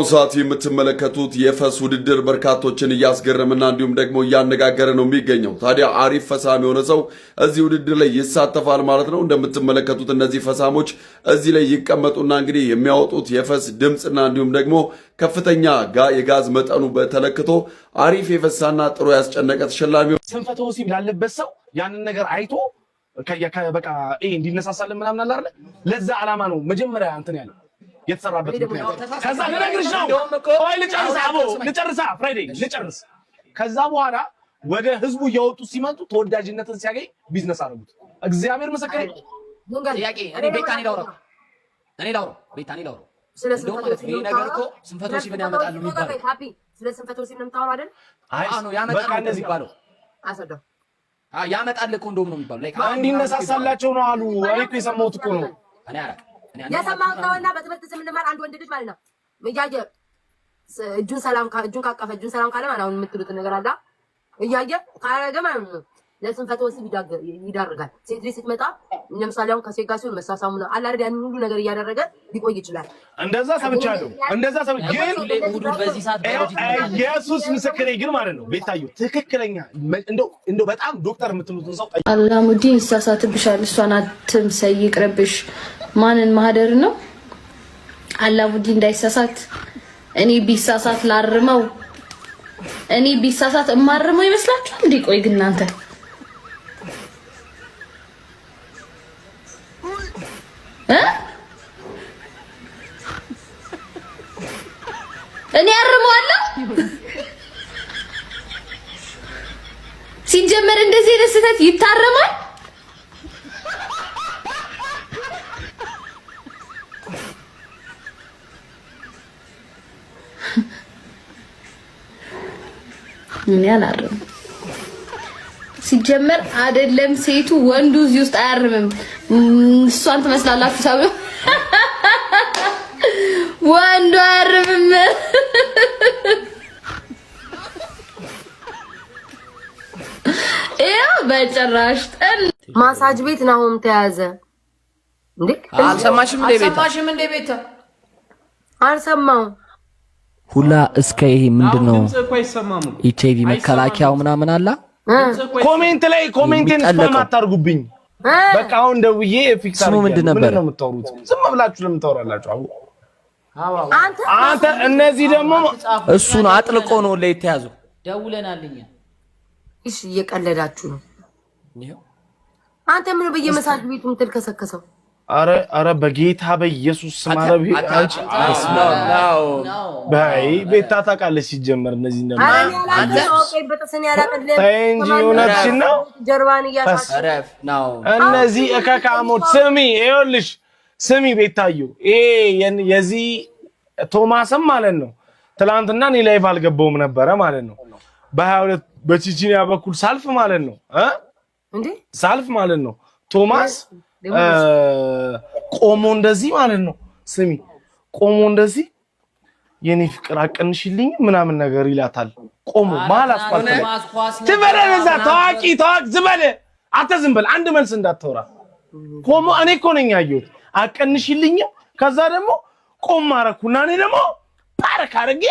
ሰዓት የምትመለከቱት የፈስ ውድድር በርካቶችን እያስገረመና እንዲሁም ደግሞ እያነጋገረ ነው የሚገኘው። ታዲያ አሪፍ ፈሳም የሆነ ሰው እዚህ ውድድር ላይ ይሳተፋል ማለት ነው። እንደምትመለከቱት እነዚህ ፈሳሞች እዚህ ላይ ይቀመጡና እንግዲህ የሚያወጡት የፈስ ድምጽና እንዲሁም ደግሞ ከፍተኛ የጋዝ መጠኑ በተለክቶ አሪፍ የፈሳና ጥሩ ያስጨነቀ ተሸላሚ ስንፈተ ወሲብ ላለበት ሰው ያንን ነገር አይቶ በቃ እንዲነሳሳልን ምናምን አለ አይደል? ለዛ ዓላማ ነው መጀመሪያ እንትን ያለው የተሰራበት ምክንያት። ከዛ ለነገርሽ ነው ቆይ ልጨርሳ ፍራይዴ ልጨርስ። ከዛ በኋላ ወደ ህዝቡ እያወጡ ሲመጡ ተወዳጅነትን ሲያገኝ ቢዝነስ አደረጉት። እግዚአብሔር መሰከረ። ጥያቄ እኔ ቤታኒ ላውራው ስለ ስንፈተ ወሲብ ያመጣል ነው የሚባለው። ስለ ስንፈተ ወሲብ ነው የምታወራው አይደል? አይ ነው ያመጣል ነው የሚባለው። አሰደው ያመጣል እኮ እንደውም ነው የሚባለው። ላይክ እንዲነሳሳላቸው ነው አሉ። እኔ እኮ የሰማሁት እኮ ነው። እኔ አላውቅም። የሰማሁት ነውና በትምህርት ስም እንማር አንድ ወንድ ልጅ ማለት ነው እያየ እጁን ሰላም ካለ ማለት አሁን የምትሉት ነገር አለ እያየ ካረገ ማለት ነው ለስንፈተ ወሲብ ይዳርጋል። ሴት ልጅ ስትመጣ ለምሳሌ አሁን ከሴት ጋር ሲሆን መሳሳሙ ነው አለ አይደል? ያን ሁሉ ነገር እያደረገ ሊቆይ ይችላል። እንደዛ ሰምቻለሁ። ግን በዚህ ሰዓት ኢየሱስ ምስክሬ ግን ማለት ነው ቤታዩ ትክክለኛ እንደው በጣም ዶክተር የምትሉትን ሰው አላሙዲን ይሳሳትብሻል። እሷን አትምሰይ ይቅርብሽ። ማንን ማህደር ነው አላሙዲን እንዳይሳሳት። እኔ ቢሳሳት ላርመው። እኔ ቢሳሳት እማርመው ይመስላችኋል እንዴ? ቆይ ግን እናንተ እኔ አርመዋለሁ። ሲጀመር እንደዚህ አይነት ስህተት ይታረማል? ምን ያላረም ሲጀመር አይደለም ሴቱ ወንዱ እዚህ ውስጥ አያርምም። እሷን ትመስላላችሁ ተብሎ ወንዱ አያርምም። ያው በጭራሽ ማሳጅ ቤት ናሆም ተያዘ እንዴ? አልሰማሽም እንደ ቤታ አልሰማው ሁላ እስከ ይሄ ምንድነው ኤችአይቪ መከላከያው ምናምን አላ ኮሜንት ላይ ኮሜንትን ስፓም አታርጉብኝ። በቃ አሁን ደውዬ ፊክስ አድርጌ ምንድን ነው የምታወሩት? ዝም ብላችሁ ለምን ታወራላችሁ? አንተ እነዚህ ደግሞ እሱን አጥልቆ ነው ላይ ተያዘው። ደውለናልኛ። እሺ እየቀለዳችሁ ነው። አንተ ምን በየመሳጅ ቤቱ ምትልከሰከሰው? አረ በጌታ በኢየሱስ ስም አረብ አንቺ ባይ ቤታ ታውቃለች ሲጀመር እነዚህ ነው አንተ ኦኬ በተሰነ ያላቀለ እንጂ እውነትሽ ነው። ጀርባን እያሳረፍ ነው እነዚህ እከካሞች። ስሚ ይኸውልሽ ስሚ ቤታዩ ይሄ የዚህ ቶማስም ማለት ነው ትላንትና እኔ ላይቭ አልገባውም ነበረ ማለት ነው በ22 በቺቺኒያ በኩል ሳልፍ ማለት ነው እንዴ ሳልፍ ማለት ነው ቶማስ ቆሞ እንደዚህ ማለት ነው ስሚ ቆሞ እንደዚህ የኔ ፍቅር አቀንሽልኝ ምናምን ነገር ይላታል። ቆሞ ማል አስፋልት ላይ ትበረዛ ታዋቂ ዝበለ ዝም በል አንድ መልስ እንዳትወራ። ቆሞ እኔ እኮ ነኝ ያየሁት አቀንሽልኝ። ከዛ ደግሞ ቆም አረኩና እኔ ደግሞ ባረክ አረጌ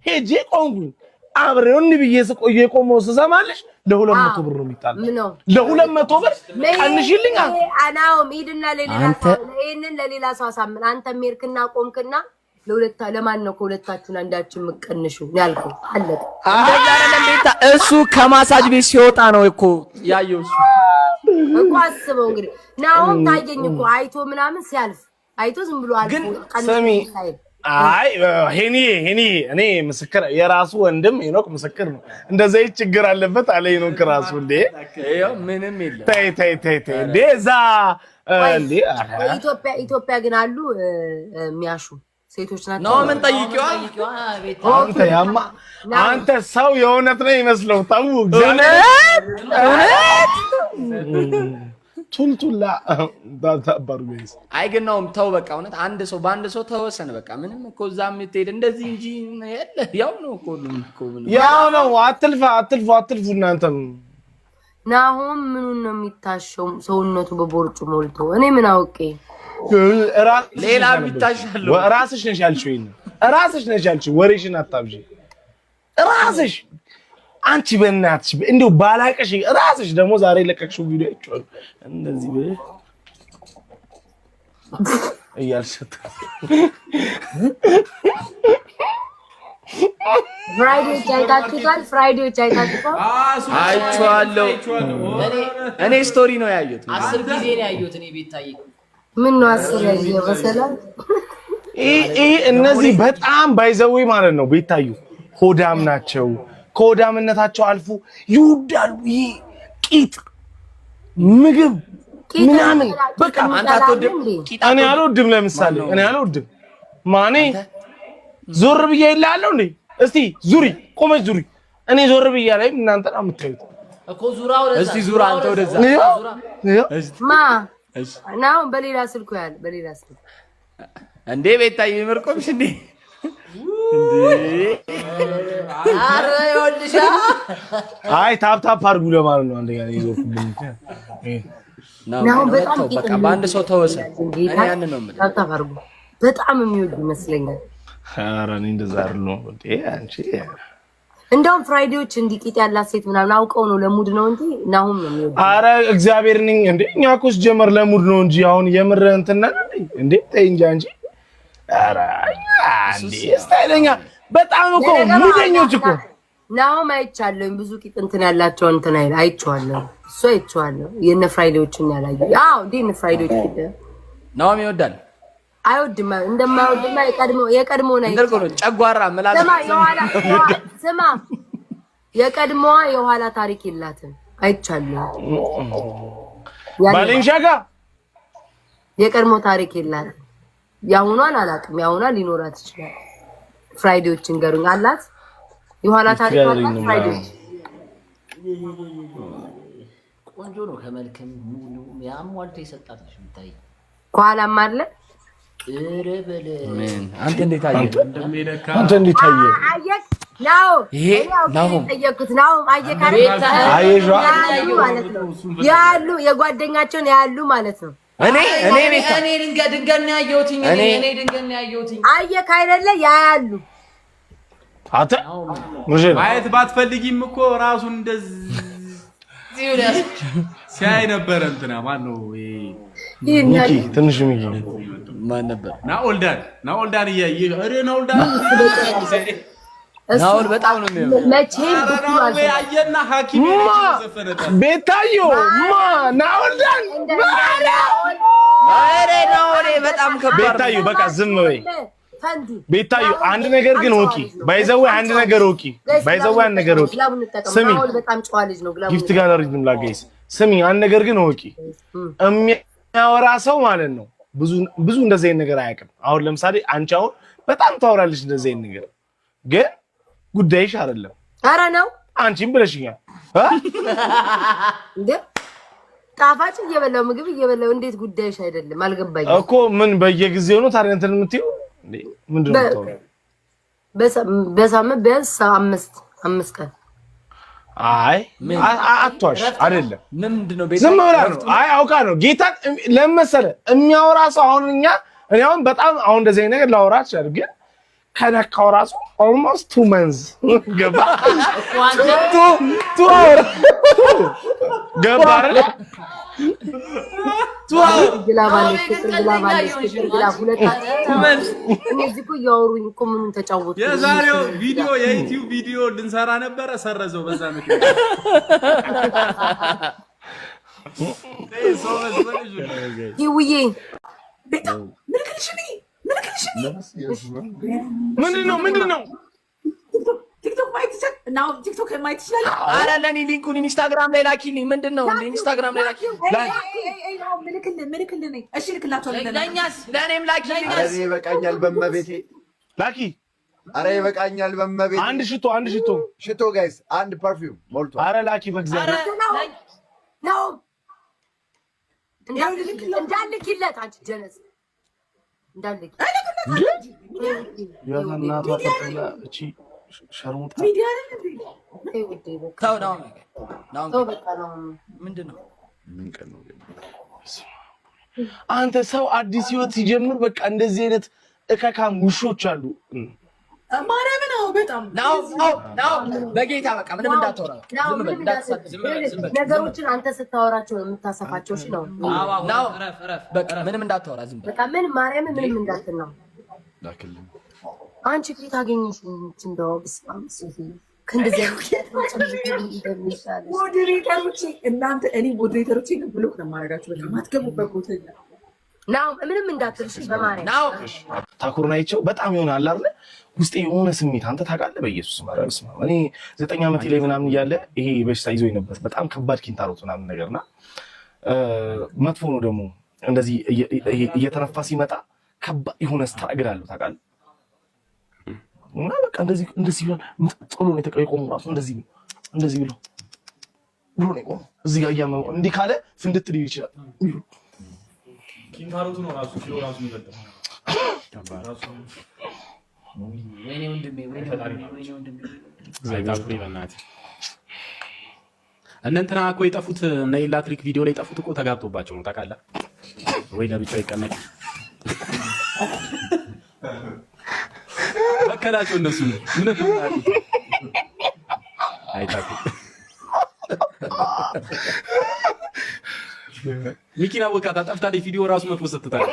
ሄጄ ቆንኩኝ። አብሬውን ብዬ ስቆየ ቆሞ ስሰማልሽ ለ200 ብር ነው የሚጣለው። ለ200 ብር ቀንሽልኝ። አናው ሄድና ለሌላ ሰው አሳምን። አንተ ሜርክና ቆምክና ለማን ነው ከሁለታችሁን አንዳችን ምቀንሹ ያልከው? አለቀ። እንደዛ አይደለም ቤታ። እሱ ከማሳጅ ቤት ሲወጣ ነው እኮ ያየው። እኮ አስበው እንግዲህ ናው ታየኝ እኮ አይቶ ምናምን ሲያልፍ አይቶ ዝም ብሎ አልፎ ቀንሽ ሳይል አይ ሄኒ እኔ ምስክር የራሱ ወንድም ሄኖክ ምስክር ነው። እንደዚህ ችግር አለበት አለ ሄኖክ ራሱ እንዴ ምንም የለም። ተይ እንዴ እዛ እንዴ ኢትዮጵያ ግን አሉ የሚያሹ ሴቶች ናቸው። ነው ምን ጠይቂዋ አንተ ሰው የእውነት ነው ይመስለው። ታው እውነት ቱልቱላ ታባሩ ቤስ አይገናውም። ተው በቃ እውነት አንድ ሰው በአንድ ሰው ተወሰነ በቃ ምንም እኮ እዛ የምትሄድ እንደዚህ እንጂ ያው ነው እኮ ያው ነው። አትልፉ እናንተም ናሆም ምኑን ነው የሚታሸው? ሰውነቱ በቦርጩ ሞልቶ እኔ ምን አውቄ ሌላ የሚታሻለው ራስሽ ነሽ ያልሽው። ራስሽ ነሽ ያልሽው ወሬሽን አታብዢ ራስሽ አንቺ በእናትሽ እንደው ባላቀሽ ራስሽ ደግሞ ዛሬ ለቀቅሽው ቪዲዮ አይቼው እንደዚህ ብለሽ እያልሽት ፍራይዴ አይታችኋል አይቼዋለሁ እኔ ስቶሪ ነው ያየሁት 10 ጊዜ ነው ያየሁት እኔ ቤታዬ ምን ነው 10 ያየው በሰላም እነዚህ በጣም ባይዘዌ ማለት ነው ቤታዩ ሆዳም ናቸው ከሆዳምነታቸው አልፎ ይውዳሉ ቂጥ ምግብ ምናምን በቃ አንተ አትወድም እኔ አልወድም ለምሳሌ እኔ አልወድም ማኔ ዞር ብዬ ይላልው እንዴ እስቲ ዙሪ ቆመች ዙሪ እኔ ዞር ብዬ ላይ እናንተ ነው የምትሉት እኮ ዙራው ወደዛ እስቲ ዙራ አንተ ወደዛ ማ ናው በሌላ ስልኩ ያለ በሌላ ስልኩ እንዴ ቤታዬ ምርቆምሽ እንዴ አረ ይወልሻ አይ ታፕ አድርጉ ለማለት ነው አንደኛ ይዞርኩብኝ ናው በጣም በቃ በአንድ ሰው ተወሰ እኔ ያን ነው የምልህ ታፕ አድርጉ በጣም የሚወድ ይመስለኛል ኧረ እኔ እንደዛ አይደለም እንዴ አንቺ እንደውም ፍራይዴዎች እንዲቂጥ ያላት ሴት ምናምን አውቀው ነው ለሙድ ነው እንጂ ናሁም ነው የሚወድ ኧረ እግዚአብሔር ነኝ እንዴ እኛ እኮስ ጀመር ለሙድ ነው እንጂ አሁን የምር እንትና እንዴ ተይ እንጂ አንቺ ኧረ አንዴ ስታይለኛ በጣም እኮ ሙደኞች እኮ ናሁም አይቻለሁ ብዙ ቂጥ እንትን ያላቸው እንትን አይቼዋለሁ እሱ አይቼዋለሁ የነ ፍራይዴዎችን ያላየው አዎ እንዴ እነ ፍራይዴዎች ቂጥ ናሁም ይወዳል አይወድም እንደማይወድማ የቀድሞ ነው እንደርቆ ጨጓራ ምላስ ስማ የቀድሞዋ የኋላ ታሪክ የላትም አይቻለሁ ባሌንሻጋ የቀድሞ ታሪክ የላትም ያሁኗን አላውቅም ያሁኗን ሊኖራት ይችላል ፍራይዴዎችን ገሩኝ አላት የኋላ ታሪክ አላት ፍራይዴዎች ቆንጆ ነው ከመልከም ሙሉ ያሟልቶ ይሰጣት ነው የምታይ ኋላም አለ እረበለ ምን አንተ እንዴት አየህ አንተ እንዴት አየህ አየህ ናው ይሄ ናሁም ጠየቅኩት ናሁም አየህ ካለ ያሉ የጓደኛቸውን ያሉ ማለት ነው እኔ ቤታ እኔ ድንገት ነው ያየሁት እኔ ድንገት ነው ያየሁት አየህ አይደለ ያያሉ አተ ሙጀ ማየት ባትፈልጊም እኮ ራሱን እንደዚህ ሲያይ ነበር እንትና ማን ነው ሚኪ ትንሽ ሚኪ ማን ነበር ናኦልዳን እያየ እረ ናኦልዳን ናኦል በጣም ነው የሚያምር መቼም ናኦል ያየና ሐኪም ዘፈነታ ቤታዮ ማ ናኦልዳን አረ ናኦል በጣም ከባድ ቤታዮ በቃ ዝም በይ ቤታዮ አንድ ነገር ግን ወቂ ባይዘው አንድ ነገር ወቂ ባይዘው አንድ ነገር ወቂ ስሚ በጣም ጨዋ ልጅ ነው ግላቡ ጊፍት ጋለሪዝም ላጋይስ ስሚ አንድ ነገር ግን ወቂ የሚያወራ ሰው ማለት ነው ብዙ እንደዚህ አይነት ነገር አያውቅም አሁን ለምሳሌ አንቺ አሁን በጣም ታወራለሽ እንደዚህ አይነት ነገር ግን ጉዳይሽ አይደለም ኧረ ነው አንቺም ብለሽኛል እንዴ ጣፋጭ እየበላው ምግብ እየበላው እንዴት ጉዳይሽ አይደለም አልገባኝ እኮ ምን በየጊዜው ነው ታዲያ እንትን የምትይው እንዴ ምንድነው በሳምንት ቢያንስ 5 ቀን አይ አትዋሽ አይደለም ምንድነው ዝም ብላ ነው አይ አውቃ ነው ጌታ ለምሳሌ የሚያወራ ሰው አሁን እኔ አሁን በጣም አሁን እንደዚህ አይነት ነገር ላወራ ይችላል ግን ከነካው ራሱ almost 2 months ገባ ቱ ገባ አይደል ግላባለች እነዚህ እኮ እያወሩኝ እኮ ምኑን ተጫወቱ የዛሬው ቪዲዮ የዩቲዩብ ቪዲዮ ልንሰራ ነበረ ሰረዘው በዛ ምክንያት ይውዬ ምንድነው ቲክቶክ ማየት ይችላል አረ ለኔ ሊንኩን ኢንስታግራም ላይ ላኪልኝ ምንድነው ኢንስታግራም ላይ ላኪልኝ ምልክልኝ እሺ ልክላችኋለሁ ለኛስ ለኔም ላኪልኝ አረ ይበቃኛል በመቤቴ ላኪ አረ ይበቃኛል በመቤቴ አንድ ሽቶ ጋይስ አንድ ፐርፊውም ሞልቷል አረ ላኪ በእግዚአብሔር ነው እንዳልክለት አንቺ ጀነስ እንዳልክ ያዛና ታጠላ እቺ ሸርሙጣ ሚዲያ አይደል ታው ነው ምንድነው አንተ ሰው አዲስ ህይወት ሲጀምር በቃ እንደዚህ አይነት እከካም ውሾች አሉ። ማርያምን ነው በጣም ናው በጌታ በቃ ምንም እንዳትወራ ነገሮችን አንተ ስታወራቸው የምታሰፋቸው እሺ ነው። ናው በቃ ምንም እንዳትወራ ዝም በቃ ምን ማርያም ምንም እንዳትል ነው። አንቺ ፊት አገኘሽ እንደው ብስማምስ ከእንደዚህ ሞዴሬተሮቼ እናንተ እኔ ሞዴሬተሮቼ ብሎክ ነው የማደርጋችሁ። በቃ ማትገቡበት ቦታ ናው ምንም እንዳትልሽ በማርያም ናው ታኩርን አይቼው በጣም ይሆናል አይደል ውስጤ የሆነ ስሜት አንተ ታውቃለህ። በኢየሱስ ማርያም እኔ 9 ዓመቴ ላይ ምናምን እያለ ይሄ በሽታ ይዞኝ ነበር። በጣም ከባድ ኪንታሮት ምናምን ነገርና መጥፎ ነው ደግሞ እንደዚህ እየተነፋ ሲመጣ ከባድ የሆነ ስትራግል አለው ታውቃለህ። እና በቃ እንደዚህ ብሎ ጥሎ ነው የተቀየቆመው ራሱ እንደዚህ ብሎ ነው የቆመው። እዚህ ጋር እያመመው እንዲህ ካለ ፍንድት ሊል ይችላል። ኪንታሮቱ ነው ራሱ ኪሎ ራሱ የሚበልጠው ወይኔ ወንድሜ ዘይታኩሪ በእናትህ እነ እንትና እኮ የጠፉት እነ ኤላትሪክ ቪዲዮ ላይ የጠፉት እኮ ተጋብቶባቸው ነው ታውቃለህ ወይ? ለብቻው ይቀመጥ በከላቸው እነሱ ምን አይታኩ ሚኪና ወቃታ ጠፍታ ቪዲዮ ራሱ መጥፎ ስትታል